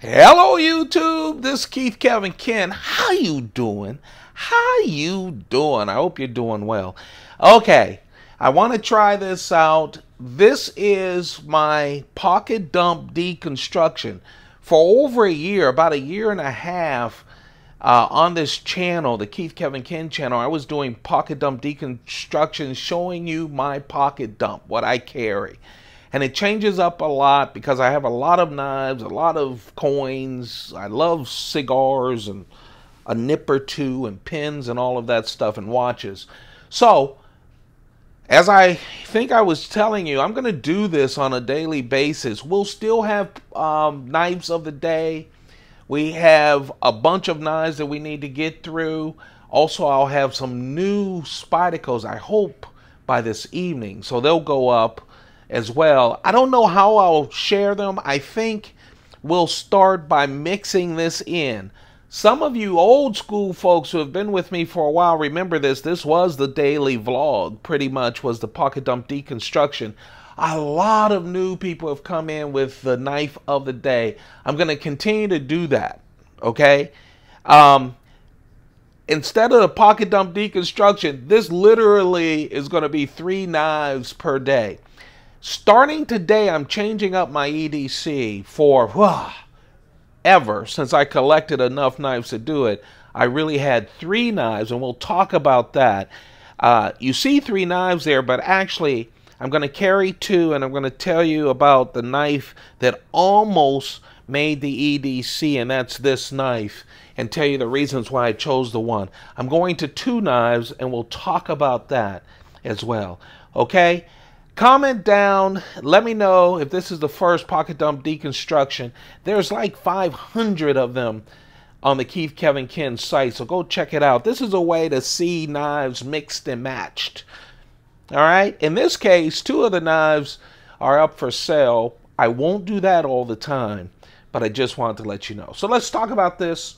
Hello YouTube, this is Keith Kevin Ken. How you doing? How you doing? I hope you're doing well. Okay, I want to try this out. This is my pocket dump deconstruction. For over a year, about a year and a half, on this channel, the Keith Kevin Ken channel, I was doing pocket dump deconstruction, showing you my pocket dump, what I carry. And it changes up a lot because I have a lot of knives, a lot of coins. I love cigars and a nip or two and pins and all of that stuff and watches. So, as I think I was telling you, I'm going to do this on a daily basis. We'll still have knives of the day. We have a bunch of knives that we need to get through. Also, I'll have some new Spydercos, I hope, by this evening. So they'll go up as well. I don't know how I'll share them. I think we'll start by mixing this in. Some of you old school folks who have been with me for a while remember this. This was the daily vlog, pretty much was the pocket dump deconstruction. A lot of new people have come in with the knife of the day. I'm going to continue to do that, okay? Instead of the pocket dump deconstruction, this literally is going to be 3 knives per day. Starting today, I'm changing up my EDC for ever since I collected enough knives to do it. I really had 3 knives, and we'll talk about that. You see 3 knives there, but actually, I'm going to carry 2, and I'm going to tell you about the knife that almost made the EDC, and that's this knife, and tell you the reasons why I chose the one. I'm going to 2 knives, and we'll talk about that as well. Okay? Comment down, let me know if this is the first pocket dump deconstruction. There's like 500 of them on the Keith Kevin Ken site, so go check it out. This is a way to see knives mixed and matched. Alright, in this case, 2 of the knives are up for sale. I won't do that all the time, but I just wanted to let you know. So let's talk about this.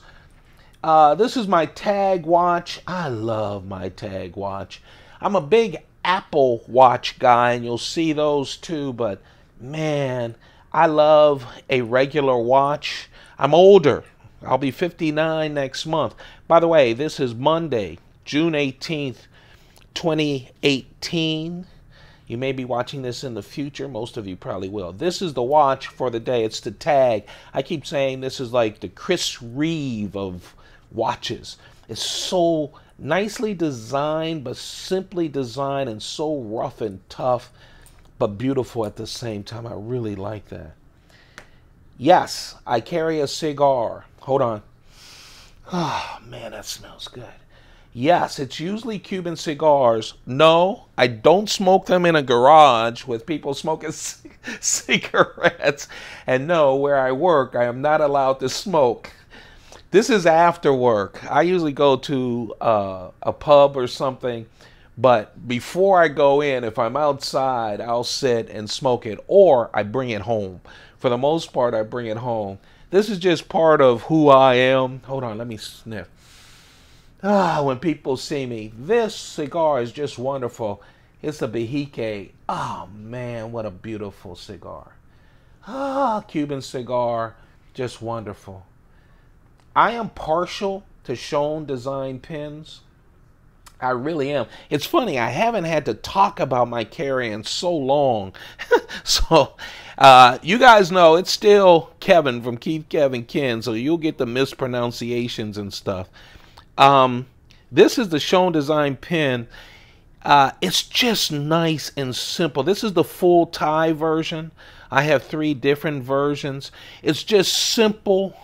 This is my tag watch. I love my tag watch. I'm a big Apple Watch guy, and you'll see those too, but man, I love a regular watch. I'm older. I'll be 59 next month. By the way, this is Monday, June 18th, 2018. You may be watching this in the future. Most of you probably will. This is the watch for the day. It's the tag. I keep saying this is like the Chris Reeve of watches. It's so nicely designed, but simply designed, and so rough and tough, but beautiful at the same time. I really like that. Yes, I carry a cigar. Hold on. Oh, man, that smells good. Yes, it's usually Cuban cigars. No, I don't smoke them in a garage with people smoking cigarettes. And no, where I work, I am not allowed to smoke. This is after work. I usually go to a pub or something, but before I go in, if I'm outside, I'll sit and smoke it, or I bring it home. For the most part, I bring it home. This is just part of who I am. Hold on, let me sniff. When people see me, this cigar is just wonderful. It's a Delica. Oh, man, what a beautiful cigar. Cuban cigar, just wonderful. I am partial to Schoen design pins. I really am. It's funny, I haven't had to talk about my carry in so long. So, you guys know it's still Kevin from Keith Kevin Ken, so you'll get the mispronunciations and stuff. This is the Schoen design pin. It's just nice and simple. This is the full tie version. I have 3 different versions. It's just simple,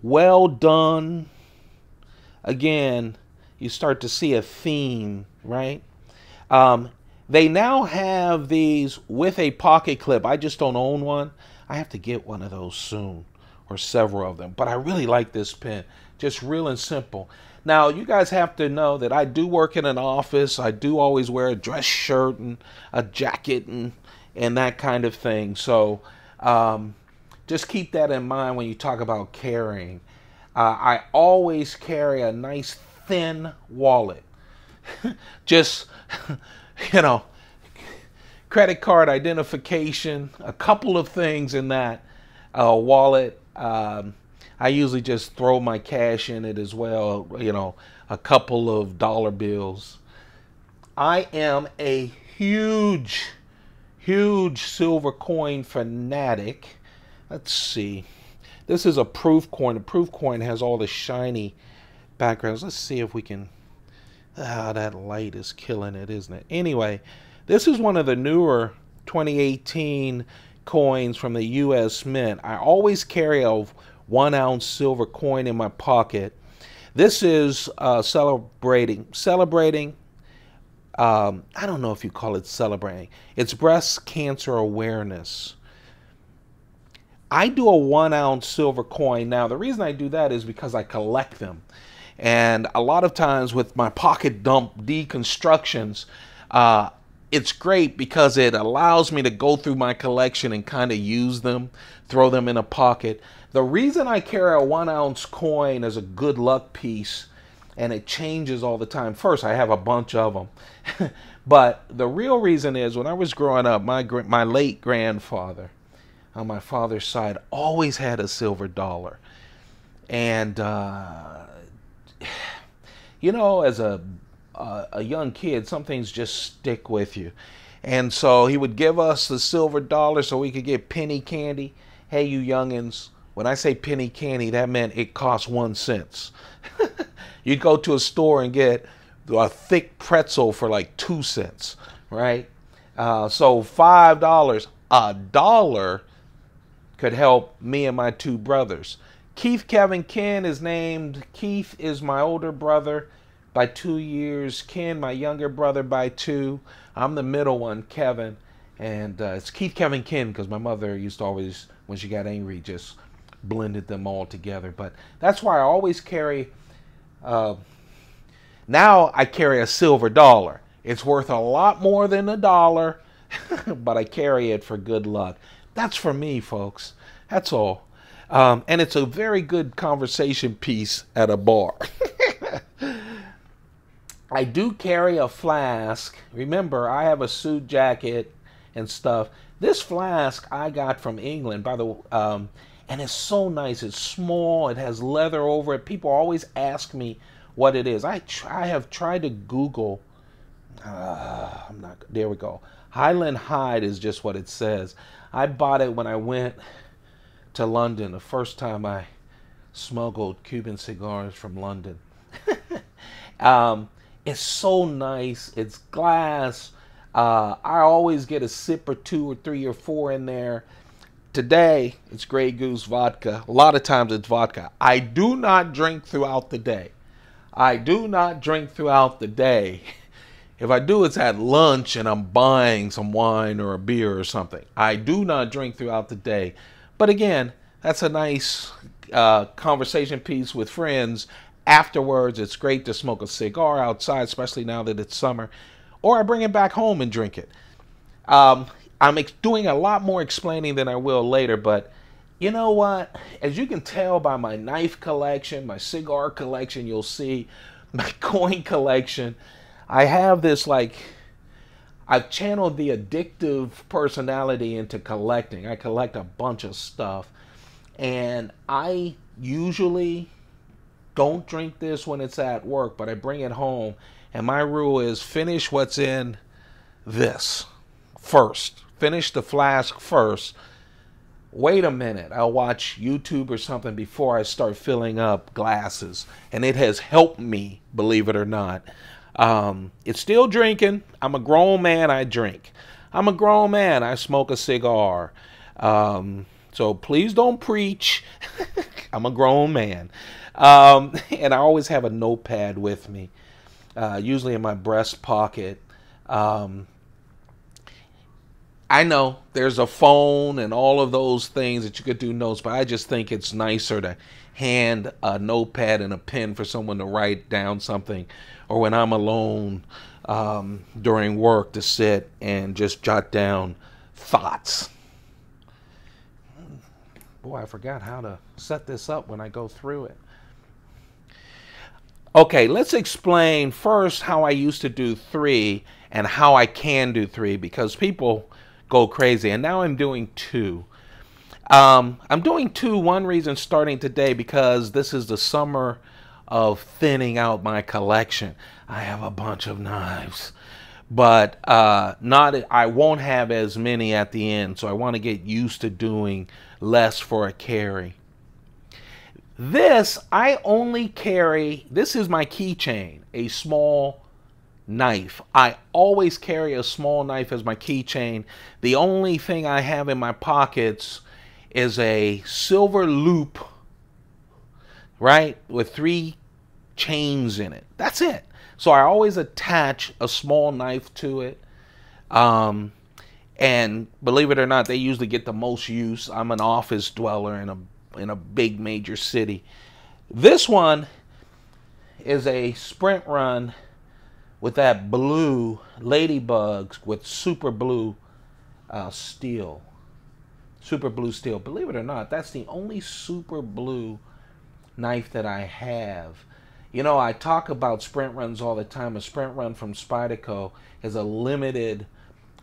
well done. Again, you start to see a theme, right? They now have these with a pocket clip. I just don't own one. I have to get one of those soon, or several of them. But I really like this pen. Just real and simple. Now, you guys have to know that I do work in an office. I do always wear a dress shirt and a jacket and that kind of thing. So, just keep that in mind when you talk about carrying. I always carry a nice thin wallet. Just, you know, credit card identification, a couple of things in that. wallet. I usually just throw my cash in it as well, you know, a couple of dollar bills. I am a huge silver coin fanatic. Let's see. This is a proof coin. A proof coin has all the shiny backgrounds. Let's see if we can... Ah, that light is killing it, isn't it? Anyway, this is one of the newer 2018 coins from the U.S. Mint. I always carry a 1 ounce silver coin in my pocket. This is celebrating. I don't know if you call it celebrating. It's breast cancer awareness. I do a 1 ounce silver coin. Now, the reason I do that is because I collect them. And a lot of times with my pocket dump deconstructions, it's great because it allows me to go through my collection and kind of use them, throw them in a pocket. The reason I carry a 1 ounce coin as a good luck piece, and it changes all the time. First, I have a bunch of them. But the real reason is when I was growing up, my late grandfather on my father's side always had a silver dollar. And, you know, as a young kid, some things just stick with you. And so he would give us the silver dollar so we could get penny candy. Hey, you youngins, when I say penny candy, that meant it cost 1 cent. You'd go to a store and get a thick pretzel for like 2 cents, right? So $5, a dollar could help me and my 2 brothers. Keith Kevin Ken is named. Keith is my older brother by 2 years. Ken, my younger brother, by 2. I'm the middle one, Kevin. And it's Keith Kevin Ken because my mother used to always, when she got angry, just blended them all together. But that's why I always carry... now I carry a silver dollar. It's worth a lot more than a dollar, but I carry it for good luck. That's for me, folks. That's all. And it's a very good conversation piece at a bar. I do carry a flask. Remember, I have a suit jacket and stuff. This flask I got from England, by the and it's so nice. It's small. It has leather over it. People always ask me what it is. I have tried to Google. There we go. Highland Hide is just what it says. I bought it when I went to London. The first time I smuggled Cuban cigars from London. It's so nice. It's glass. I always get a sip or 2 or 3 or 4 in there. Today, it's Grey Goose vodka. A lot of times it's vodka. I do not drink throughout the day. I do not drink throughout the day. If I do, it's at lunch and I'm buying some wine or a beer or something. I do not drink throughout the day. But again, that's a nice conversation piece with friends. Afterwards, it's great to smoke a cigar outside, especially now that it's summer. Or I bring it back home and drink it. I'm doing a lot more explaining than I will later, but you know what? As you can tell by my knife collection, my cigar collection, you'll see my coin collection. I have this, like, I've channeled the addictive personality into collecting. I collect a bunch of stuff. And I usually don't drink this when it's at work, but I bring it home. And my rule is finish what's in this first. Finish the flask first. Wait a minute. I'll watch YouTube or something before I start filling up glasses. And it has helped me, believe it or not. It's still drinking. I'm a grown man. I drink. I'm a grown man. I smoke a cigar. So please don't preach. I'm a grown man. And I always have a notepad with me, usually in my breast pocket. I know there's a phone and all of those things that you could do notes, but I just think it's nicer to hand a notepad and a pen for someone to write down something, or when I'm alone during work to sit and just jot down thoughts. Boy, I forgot how to set this up when I go through it. Okay, let's explain first how I used to do 3 and how I can do 3, because people go crazy, and now I'm doing 2. I'm doing two. One reason starting today because this is the summer of thinning out my collection. I have a bunch of knives, but I won't have as many at the end, so I want to get used to doing less for a carry. This I only carry. This is my keychain, a small knife. I always carry a small knife as my keychain. The only thing I have in my pockets is a silver loop, right, with 3 chains in it. That's it. So I always attach a small knife to it. And believe it or not, they usually get the most use. I'm an office dweller in a big major city. This one is a sprint run with that blue ladybugs with super blue steel. Super blue steel. Believe it or not, that's the only super blue knife that I have. You know, I talk about sprint runs all the time. A sprint run from Spyderco is a limited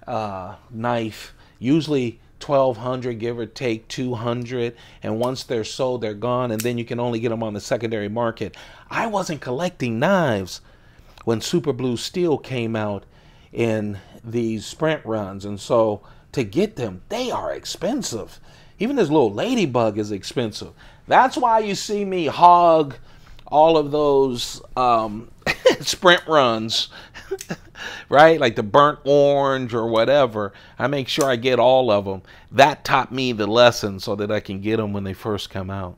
knife, usually 1,200, give or take 200, and once they're sold, they're gone, and then you can only get them on the secondary market. I wasn't collecting knives when super blue steel came out in these sprint runs, and so to get them, they are expensive. Even this little ladybug is expensive. That's why you see me hog all of those sprint runs, right? Like the burnt orange or whatever. I make sure I get all of them. That taught me the lesson so that I can get them when they first come out.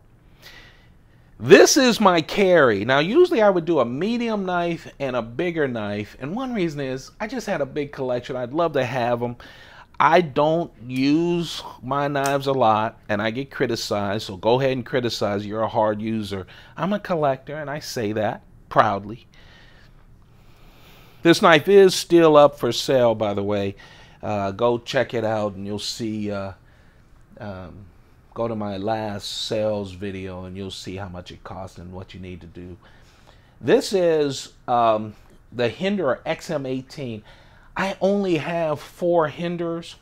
This is my carry. Now, usually I would do a medium knife and a bigger knife. And one reason is I just had a big collection. I'd love to have them. I don't use my knives a lot, and I get criticized, so go ahead and criticize. You're a hard user. I'm a collector, and I say that proudly. This knife is still up for sale, by the way. Go check it out, and you'll see, go to my last sales video, and you'll see how much it costs and what you need to do. This is the Hinderer XM-18. I only have 4 Hinderers.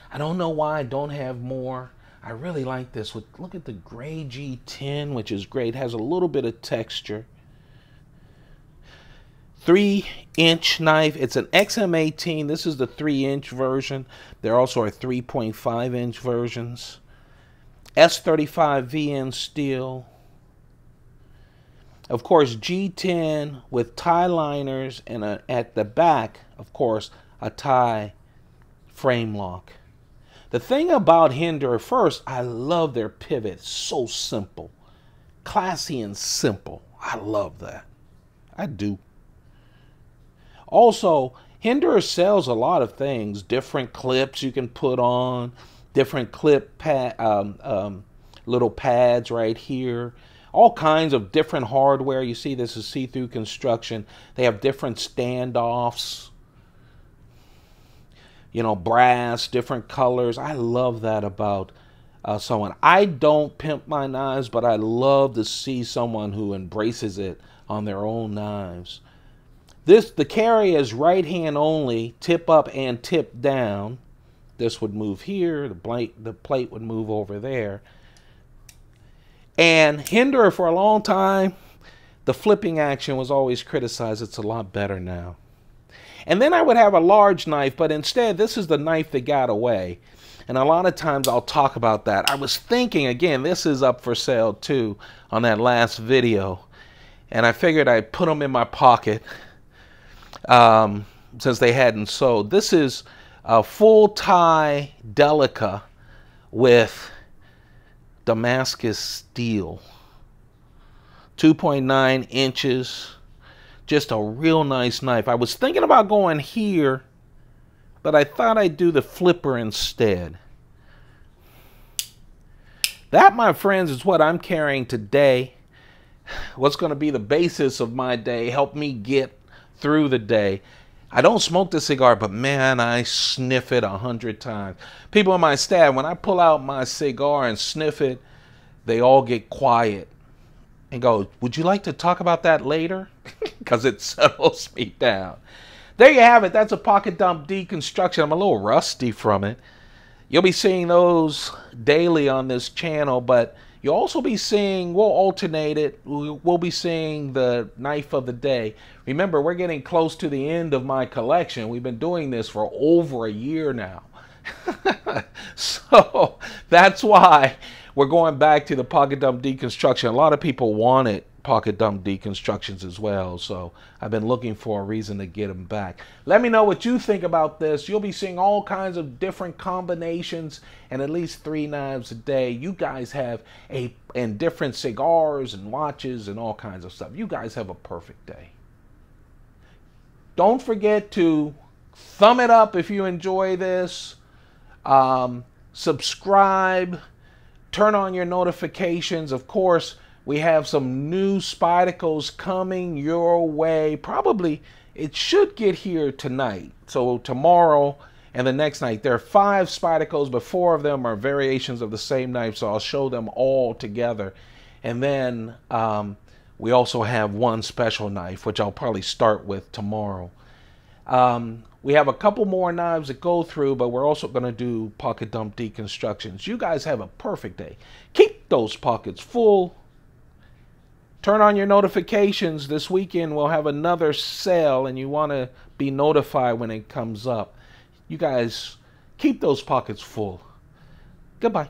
I don't know why I don't have more. I really like this. Look at the gray G10, which is great. It has a little bit of texture. 3-inch knife. It's an XM-18. This is the 3-inch version. There also are 3.5-inch versions. S35 VN steel. Of course, G10 with tie liners and at the back, of course, a tie frame lock. The thing about Hinderer, first, I love their pivot. So simple. Classy and simple. I love that. I do. Also, Hinderer sells a lot of things. Different clips you can put on. Different clip little pads right here. All kinds of different hardware. You see this is see-through construction. They have different standoffs. You know, brass, different colors. I love that about someone. I don't pimp my knives, but I love to see someone who embraces it on their own knives. The carry is right hand only, tip up and tip down. This would move here. The plate would move over there. And Hinderer, for a long time, the flipping action was always criticized. It's a lot better now. And then I would have a large knife, but instead, this is the knife that got away. And a lot of times I'll talk about that. I was thinking, again, this is up for sale too on that last video. And I figured I'd put them in my pocket since they hadn't sold. This is a full tie Delica with Damascus steel, 2.9 inches, just a real nice knife. I was thinking about going here, but I thought I'd do the flipper instead. That, my friends, is what I'm carrying today. What's going to be the basis of my day, help me get through the day. I don't smoke the cigar, but man, I sniff it 100 times. People on my staff, when I pull out my cigar and sniff it, they all get quiet and go, "Would you like to talk about that later?" Because it settles me down. There you have it. That's a pocket dump deconstruction. I'm a little rusty from it. You'll be seeing those daily on this channel, but you'll also be seeing, we'll alternate it, we'll be seeing the knife of the day. Remember, we're getting close to the end of my collection. We've been doing this for over a year now. So that's why we're going back to the pocket dump deconstruction. A lot of people wanted pocket dump deconstructions as well, so I've been looking for a reason to get them back. Let me know what you think about this. You'll be seeing all kinds of different combinations and at least 3 knives a day. You guys have and different cigars and watches and all kinds of stuff. You guys have a perfect day. Don't forget to thumb it up if you enjoy this. Subscribe. Turn on your notifications. Of course, we have some new Spidicles coming your way. Probably, it should get here tonight. So tomorrow and the next night. There are 5 Spidicles, but 4 of them are variations of the same knife. So I'll show them all together. And then we also have one special knife, which I'll probably start with tomorrow. We have a couple more knives to go through, but we're also going to do pocket dump deconstructions. You guys have a perfect day. Keep those pockets full. Turn on your notifications. This weekend we'll have another sale, and you want to be notified when it comes up. You guys keep those pockets full. Goodbye.